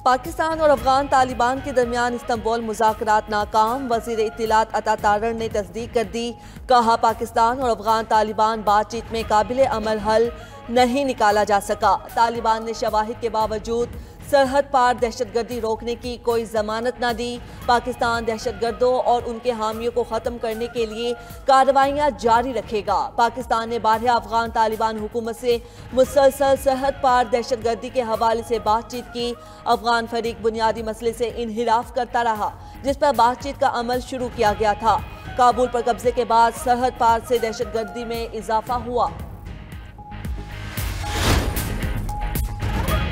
पाकिस्तान और अफगान तालिबान के दरमियान इस्तंबुल मुज़ाकरात नाकाम। वज़ीर इत्तलात अता तारड़ ने तस्दीक कर दी। कहा, पाकिस्तान और अफगान तालिबान बातचीत में काबिल अमल हल नहीं निकाला जा सका। तालिबान ने शवाहिद के बावजूद सरहद पार दहशतगर्दी रोकने की कोई जमानत न दी। पाकिस्तान दहशतगर्दों और उनके हामियों को ख़त्म करने के लिए कार्रवाइयाँ जारी रखेगा। पाकिस्तान ने बारहा अफगान तालिबान हुकूमत से मुसलसल सरहद पार दहशतगर्दी के हवाले से बातचीत की। अफगान फरीक बुनियादी मसले से इनहिराफ करता रहा, जिस पर बातचीत का अमल शुरू किया गया था। काबुल पर कब्जे के बाद सरहद पार से दहशतगर्दी में इजाफा हुआ।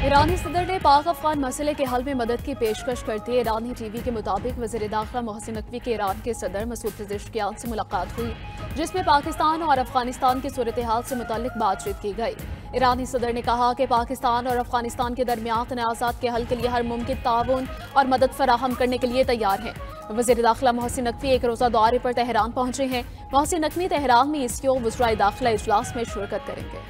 ईरानी सदर ने पाक अफगान मसले के हल में मदद की पेशकश करते हुए ईरानी टीवी के मुताबिक वज़ीर दाखिला मोहसिन नकवी के ईरान के सदर मसूद पेज़ेश्कियान से मुलाकात हुई, जिसमें पाकिस्तान और अफगानिस्तान की सूरत हाल से मुताल्लिक बातचीत की गई। ईरानी सदर ने कहा कि पाकिस्तान और अफगानिस्तान के दरमियान तनाज़ात के हल के लिए हर मुमकिन ताउन और मदद फराहम करने के लिए तैयार हैं। वज़ीर दाखिला मोहसिन नकवी एक रोज़ा दौरे पर तेहरान पहुंचे हैं। मोहसिन नकवी तेहरान में ईसीओ वज़राए दाखिला इजलास में शिरकत करेंगे।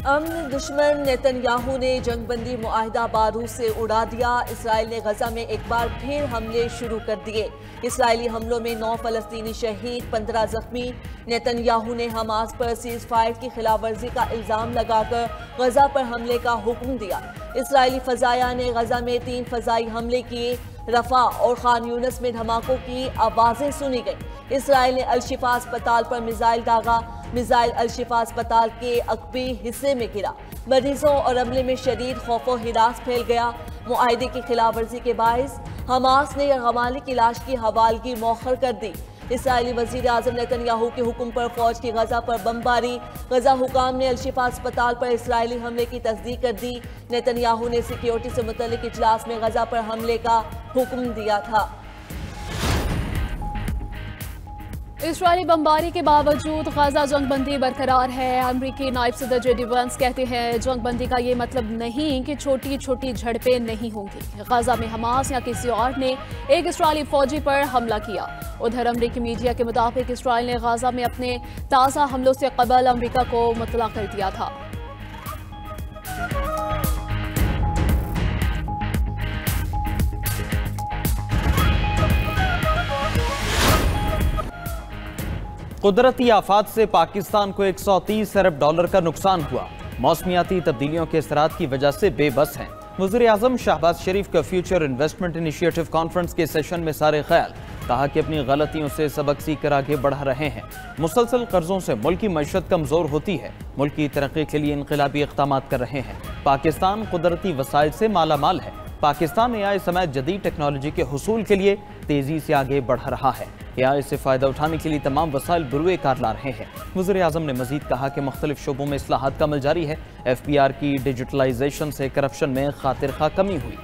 अमन दुश्मन नेतन्याहू ने जंगबंदी मुआहिदा बारूद से उड़ा दिया। इसराइल ने गजा में एक बार फिर हमले शुरू कर दिए। इसराइली हमलों में 9 फलस्तीनी शहीद, 15 जख्मी। नेतन्याहू ने हमास पर सीज फायर की खिलाफ वर्जी का इल्जाम लगाकर गजा पर हमले का हुक्म दिया। इसराइली फजाया ने गजा में 3 फजाई हमले किए। रफा और खान यूनिस में धमाकों की आवाजें सुनी गई। इसराइल ने अल-शिफा अस्पताल पर मिसाइल दागा। मिसाइल अल-शिफा अस्पताल के अकबी हिस्से में गिरा। मरीजों और अमले में शदीद खौफ और हिरास फैल गया। मुआहिदे की खिलाफ वर्जी के बायस हमास ने गमाली की लाश की हवालगी मौखर कर दी। इसराइली वजीर आजम नेतन्याहू के हुक्म पर फौज की गजा पर बमबारी। गजा हुकाम ने अल-शिफा अस्पताल पर इसराइली हमले की तस्दीक कर दी। नेतन्याहू ने सिक्योरिटी से मुतल्लिक इजलास में गजा पर हमले का हुक्म दिया था। इसराइली बमबारी के बावजूद गजा जंगबंदी बरकरार है। अमरीकी नायब सदर जेडी वैंस कहते हैं, जंगबंदी का ये मतलब नहीं कि छोटी छोटी झड़पें नहीं होंगी। गजा में हमास या किसी और ने एक इसराइली फौजी पर हमला किया। उधर अमरीकी मीडिया के मुताबिक इसराइल ने गजा में अपने ताज़ा हमलों से कबल अमरीका को मुतला कर दिया था। कुदरती आफात से पाकिस्तान को 130 अरब डॉलर का नुकसान हुआ। मौसमियाती तब्दीलियों के असरात की वजह से बेबस हैं। वज़ीर आज़म शहबाज शरीफ का फ्यूचर इन्वेस्टमेंट इनिशिएटिव कॉन्फ्रेंस के सेशन में सारे ख्याल। कहा कि अपनी गलतियों से सबक सीख कर आगे बढ़ रहे हैं। मुसलसल कर्जों से मुल्क की मईशत कमजोर होती है। मुल्क की तरक्की के लिए इनकलाबी इक़दाम कर रहे हैं। पाकिस्तान कुदरती वसाइल से माला माल है। पाकिस्तान एआई समेत जदीद टेक्नोलॉजी के हुसूल के लिए तेजी से आगे बढ़ रहा है। एआई से फ़ायदा उठाने के लिए तमाम वसाइल बुरुए कार ला रहे हैं। वज़ीर आज़म ने मजीद कहा कि मुख्तलिफ शोबों में इस्लाहात का अमल जारी है। FPR की डिजिटलाइजेशन से करप्शन में खातिर खा कमी हुई।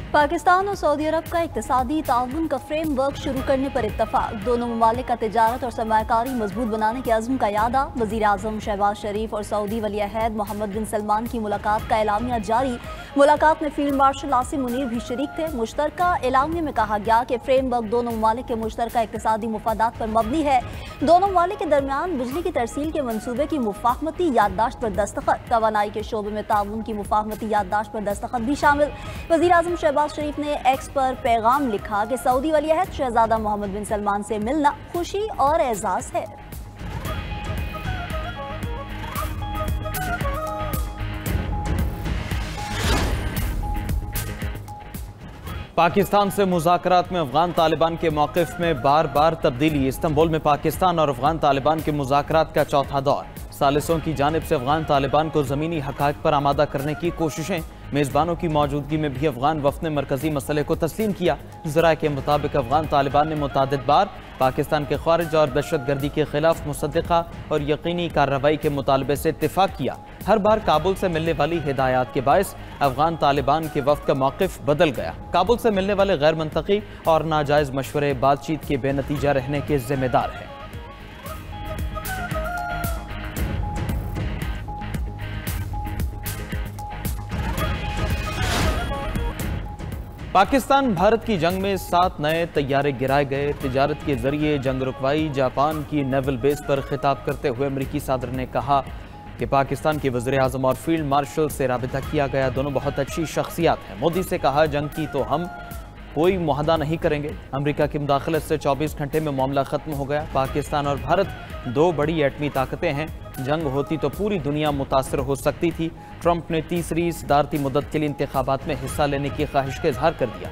पाकिस्तान और सऊदी अरब का इक़्तिसादी ताउन का फ्रेमवर्क शुरू करने पर इत्तफाक। दोनों ममालिक का तिजारत और सरमायाकारी मजबूत बनाने के अज़्म का यादा। वज़ीर आज़म शहबाज शरीफ और सऊदी वली अहद मोहम्मद बिन सलमान की मुलाकात का एलामिया जारी। मुलाकात में फील्ड मार्शल आसिम मुनीर भी शरीक थे। मुश्तरका एलामिया में कहा गया कि फ्रेमवर्क दोनों ममालिक के मुश्तरका इक़्तिसादी मुफादात पर मबनी है। दोनों ममालिक के दरमियान बिजली की तरसील के मनसूबे की मुफाहमती याददाश्त पर दस्तखत। तवानाई के शोबे में ताउन की मुफाहमती याददाश्त पर दस्तखत भी शामिल। वज़ीर आज़म शहबाज शरीफ ने एक्स पर पैगाम लिखा कि सऊदी वली अहद शहजादा मोहम्मद बिन सलमान से मिलना खुशी और एजाज है। पाकिस्तान से मुज़ाकरात में अफगान तालिबान के मौक़िफ़ में बार बार तब्दीली। इस्तंबुल में पाकिस्तान और अफगान तालिबान के मुज़ाकरात का चौथा दौर। सालिसों की जानिब से अफगान तालिबान को ज़मीनी हक़ाइक़ पर आमादा करने की कोशिशें। मेज़बानों की मौजूदगी में भी अफगान वफ़द ने मरकज़ी मसले को तस्लीम किया। ज़राए के मुताबिक अफगान तालिबान ने मुतादिद बार पाकिस्तान के ख़ारिज और दहशतगर्दी के खिलाफ मुसद्दिक़ा और यकीनी कार्रवाई के मुतालबे से इत्तिफ़ाक़ किया। हर बार काबुल से मिलने वाली हिदायत के बायस अफगान तालिबान के वफ़द का मौक़िफ़ बदल गया। काबुल से मिलने वाले गैर मंतकी और नाजायज़ मशवरे बातचीत के बेनतीजा रहने के ज़िम्मेदार हैं। पाकिस्तान भारत की जंग में 7 नए तैयारे गिराए गए। तिजारत के जरिए जंग रुकवाई। जापान की नेवल बेस पर खिताब करते हुए अमेरिकी सदर ने कहा कि पाकिस्तान के वज़ीर आज़म और फील्ड मार्शल से राबिता किया गया। दोनों बहुत अच्छी शख्सियात हैं। मोदी से कहा, जंग की तो हम कोई मुआहदा नहीं करेंगे। अमेरिका की मुदाखलत से 24 घंटे में मामला खत्म हो गया। पाकिस्तान और भारत 2 बड़ी एटमी ताकतें हैं। जंग होती तो पूरी दुनिया मुतासर हो सकती थी। ट्रंप ने तीसरी सदारती मुद्दत के लिए इंतखाबात में हिस्सा लेने की ख्वाहिश का इजहार कर दिया।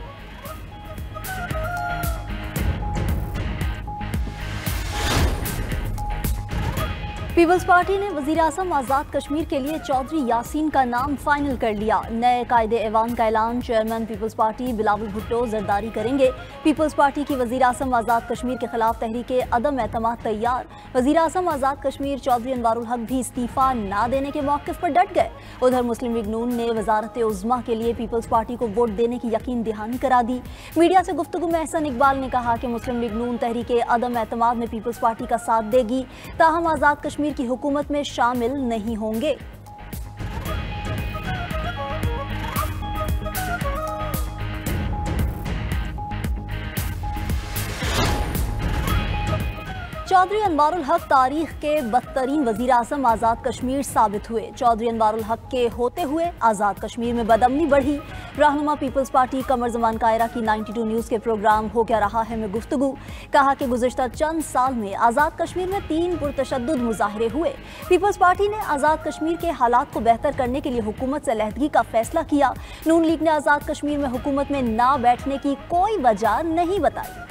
पीपल्स पार्टी ने वज़ीर आज़म आज़ाद कश्मीर के लिए चौधरी यासीन का नाम फाइनल कर लिया। नए कायदे ऐवान का ऐलान चेयरमैन पीपल्स पार्टी बिलावल भुट्टो जरदारी करेंगे। पीपल्स पार्टी की वज़ीर आज़म आज़ाद कश्मीर के खिलाफ तहरीके अदम एतमाद तैयार। वज़ीर आज़म आज़ाद कश्मीर चौधरी अनवारुल हक भी इस्तीफ़ा ना देने के मौक़िफ़ पर डट गए। उधर मुस्लिम लीग नून ने वज़ारत उज़्मा के लिए पीपल्स पार्टी को वोट देने की यकीन दहानी करा दी। मीडिया से गुफ्तगू में एहसन इकबाल ने कहा कि मुस्लिम लीग नून तहरीके अदम एतमाद में पीपल्स पार्टी का साथ देगी, ताहम आज़ाद कश्मीर की हुकूमत में शामिल नहीं होंगे। चौधरी अनवारुल हक तारीख के बदतरीन वज़ीर आज़म आज़ाद कश्मीर साबित हुए। चौधरी अनवारुल हक के होते हुए आज़ाद कश्मीर में बदअमनी बढ़ी। रहनुमा पीपल्स पार्टी कमर ज़मान कायरा की 92 न्यूज़ के प्रोग्राम हो क्या रहा है में गुफ्तगू कहा कि गुज़िश्ता चंद साल में आज़ाद कश्मीर में 3 पुरतशद्दुद मुज़ाहरे हुए। पीपल्स पार्टी ने आज़ाद कश्मीर के हालात को बेहतर करने के लिए हुकूमत से अलहदगी का फैसला किया। नून लीग ने आज़ाद कश्मीर में हुकूमत में ना बैठने की कोई वजह नहीं बताई।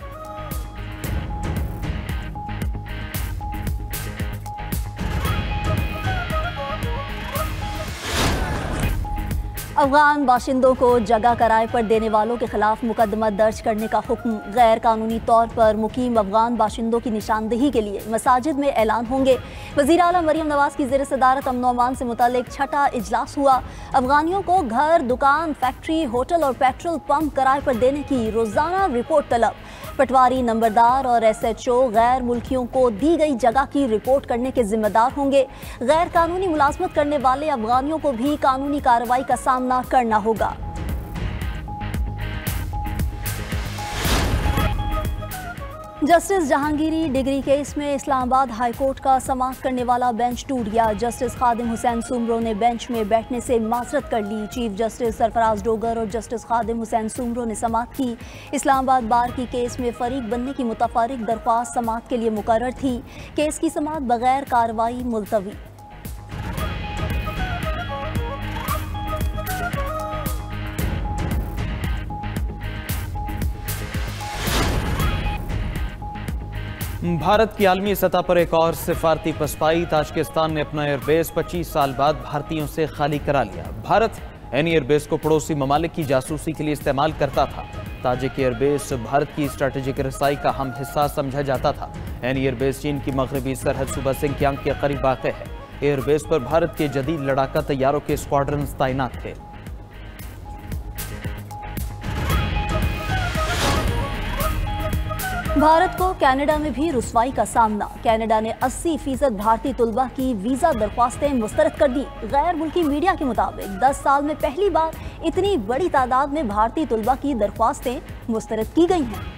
अफगान बाशिंदों को जगह किराए पर देने वालों के खिलाफ मुकदमा दर्ज करने का हुक्म। गैर कानूनी तौर पर मुकीम अफगान बाशिंदों की निशानदेही के लिए मसाजिद में ऐलान होंगे। वज़ीर आला मरियम नवाज की ज़ेर सदारत अमन अमान से मुतल्लिक 6ठा इजलास हुआ। अफगानियों को घर, दुकान, फैक्ट्री, होटल और पेट्रोल पंप किराए पर देने की रोज़ाना रिपोर्ट तलब। पटवारी, नंबरदार और SHO गैर मुल्कियों को दी गई जगह की रिपोर्ट करने के जिम्मेदार होंगे। गैर कानूनी मुलाजमत करने वाले अफगानियों को भी कानूनी कार्रवाई का सामना करना होगा। जस्टिस जहांगीरी डिग्री केस में इस्लामाबाद हाई कोर्ट का समाअत करने वाला बेंच टूट गया। जस्टिस खादिम हुसैन सुमरो ने बेंच में बैठने से माजरत कर ली। चीफ जस्टिस सरफराज डोगर और जस्टिस खादिम हुसैन सुमरो ने समाअत की। इस्लामाबाद बार की केस में फरीक बनने की मुतफर्रिक दरख्वास्त समाअत के लिए मुकर्रर थी। केस की समाअत बगैर कार्रवाई मुलतवी। भारत की आलमी सतह पर एक और सिफारती पसपाई। ताजिकिस्तान ने अपना एयरबेस 25 साल बाद भारतीयों से खाली करा लिया। भारत एनी एयरबेस को पड़ोसी ममालिक की जासूसी के लिए इस्तेमाल करता था। ताजिक एयरबेस भारत की स्ट्रेटेजिक रसाई का अहम हिस्सा समझा जाता था। एनी एयरबेस चीन की मगरबी सरहद सूबा सिंकियांग के करीब वाक़ है। एयरबेस पर भारत के जदीद लड़ाका तैयारों के स्क्वाड्रन तैनात थे। भारत को कनाडा में भी रुसवाई का सामना। कनाडा ने 80% भारतीय तुलबा की वीज़ा दरख्वास्तें मुस्तरद कर दी। गैर मुल्की मीडिया के मुताबिक 10 साल में पहली बार इतनी बड़ी तादाद में भारतीय तुलबा की दरख्वास्तें मुस्तरद की गई हैं।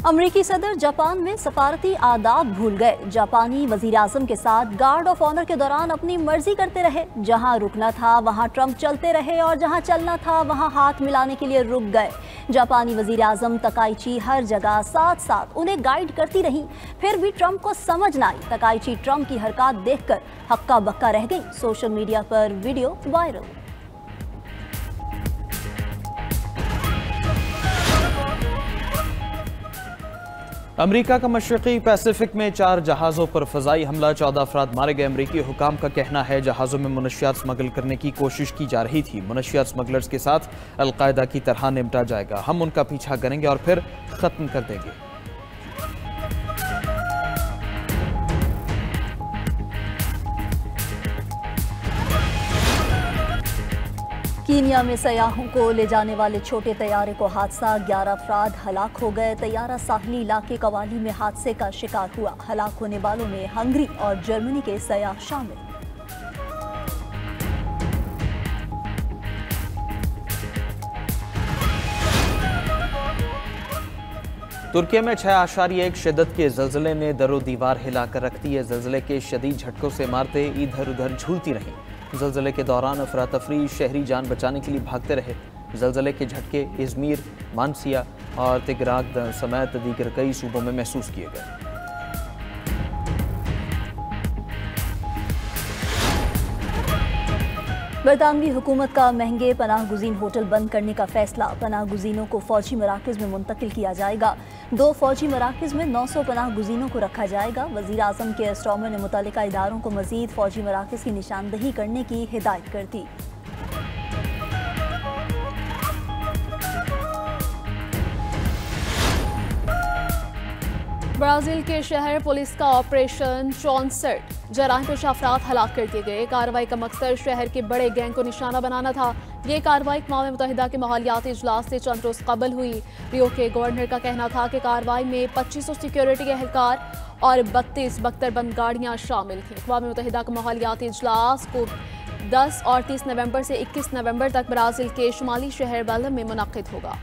अमरीकी सदर जापान में सफारती आदाब भूल गए। जापानी वजीर आजम के साथ गार्ड ऑफ ऑनर के दौरान अपनी मर्जी करते रहे। जहां रुकना था वहां ट्रंप चलते रहे और जहां चलना था वहां हाथ मिलाने के लिए रुक गए। जापानी वजीर आजम तकाइची हर जगह साथ साथ उन्हें गाइड करती रही, फिर भी ट्रंप को समझ न आई। तकाइची ट्रंप की हरकत देखकर हक्का बक्का रह गई। सोशल मीडिया पर वीडियो वायरल। अमेरिका का मशरक़ी पैसिफिक में 4 जहाज़ों पर फ़ज़ाई हमला, 14 अफराद मारे गए। अमेरिकी हुकाम का कहना है जहाज़ों में मनशियात स्मगल करने की कोशिश की जा रही थी। मनशियात स्मगलर्स के साथ अलकायदा की तरह निपटा जाएगा। हम उनका पीछा करेंगे और फिर ख़त्म कर देंगे। कीनिया में सयाहों को ले जाने वाले छोटे तैयारे को हादसा, 11 अफराद हलाक हो गए। तैयारा साहली इलाके कवाली में हादसे का शिकार हुआ। हलाक होने वालों में हंगरी और जर्मनी के सयाह शामिल। तुर्की में 6.1 शिद्दत के जल्जले ने दरो दीवार हिलाकर रख दी है। जल्जले के शदीद झटकों से इमारतें इधर उधर झूलती रहीं। जल्जले के दौरान अफरा तफरी, शहरी जान बचाने के लिए भागते रहे। जल्जले के झटके इजमीर, मानसिया और तिगराक समेत दीगर कई सूबों में महसूस किए गए। बरतानवी हुकूमत का महंगे पनाह गुजीन होटल बंद करने का फैसला। पनाह गुजीनों को फौजी मराकज़ में मुंतकिल किया जाएगा। 2 फौजी मराकज़ में 900 पनाह गुजीनों को रखा जाएगा। वज़ीर आज़म के स्टॉमर ने मुतल्लिका इदारों को मज़ीद फौजी मराकज़ की निशानदही करने की हिदायत कर दी। ब्राज़ील के शहर पुलिस का ऑपरेशन 64, जराइम पेश अफराद हलाक कर दिए गए। कार्रवाई का मकसद शहर के बड़े गैंग को निशाना बनाना था। ये कार्रवाई अक़वाम मुत्तहिदा के माहौलियाती इजलास से चंद रोज़ कबल हुई। रियो के गवर्नर का कहना था कि कार्रवाई में 2500 सिक्योरिटी के एहलकार और 32 बख्तरबंद गाड़ियाँ शामिल थीं। अक़वाम मुत्तहिदा का माहौलियाती इजलास को 10 और 30 नवंबर से 21 नवंबर तक ब्राज़ील के शुमाली शहर बेलम में मुनक़िद होगा।